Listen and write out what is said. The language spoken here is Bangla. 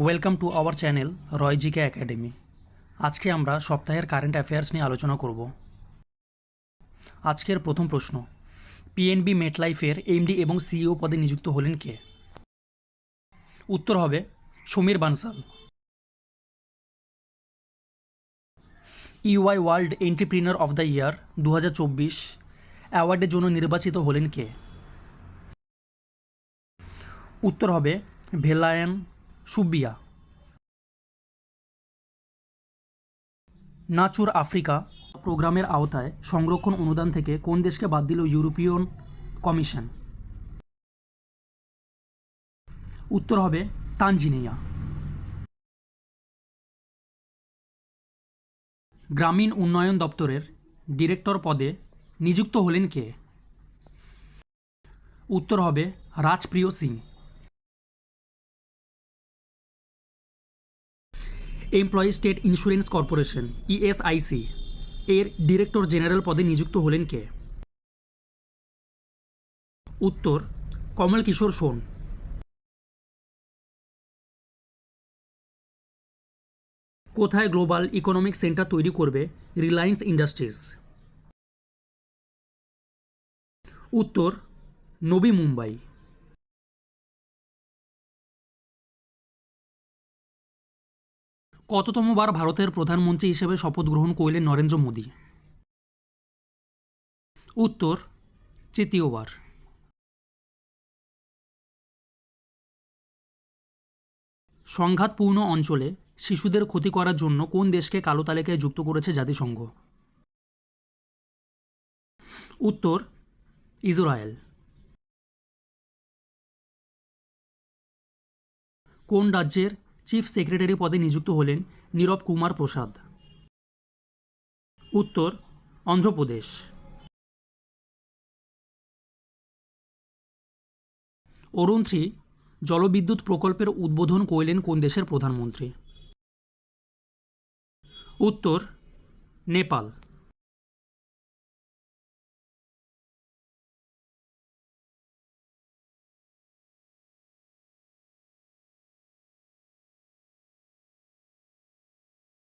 Welcome to our channel Roy GK academy. আজকে আমরা সপ্তাহের কারেন্ট অ্যাফেয়ার্স নিয়ে আলোচনা করব। আজকের প্রথম প্রশ্ন, পিএনবি মেটলাইফের এমডি এবং সিইও পদে নিযুক্ত হলেন কে? উত্তর হবে Samir Bansal. UI world entrepreneur of the year 2024 অ্যাওয়ার্ডের জন্য নির্বাচিত হলেন কে? উত্তর হবে ভেলায়ান সুব্বিয়া। নাচুর আফ্রিকা প্রোগ্রামের আওতায় সংরক্ষণ অনুদান থেকে কোন দেশকে বাদ দিল ইউরোপিয়ান কমিশন? উত্তর হবে তানজানিয়া। গ্রামীণ উন্নয়ন দপ্তরের ডিরেক্টর পদে নিযুক্ত হলেন কে? উত্তর হবে Rajpriya Singh. Employee state insurance corporation ESIC এর ডিরেক্টর জেনারেল পদে নিযুক্ত হলেন কে? উত্তর কমল কিশোর সোন। কোথায় গ্লোবাল ইকোনমিক সেন্টার তৈরি করবে রিলায়েন্স ইন্ডাস্ট্রিজ? উত্তর নবি মুম্বাই। কততমবার ভারতের প্রধানমন্ত্রী হিসেবে শপথ গ্রহণ করলেন নরেন্দ্র মোদী? উত্তর তৃতীয়বার। সংঘাতপূর্ণ অঞ্চলে শিশুদের ক্ষতি করার জন্য কোন দেশকে কালো তালিকায় যুক্ত করেছে জাতিসংঘ? উত্তর ইসরায়েল। কোন রাজ্যের চিফ সেক্রেটারি পদে নিযুক্ত হলেন নীরব কুমার প্রসাদ? উত্তর অন্ধ্রপ্রদেশ। অরুণ 3 জলবিদ্যুৎ প্রকল্পের উদ্বোধন করলেন কোন দেশের প্রধানমন্ত্রী? উত্তর নেপাল।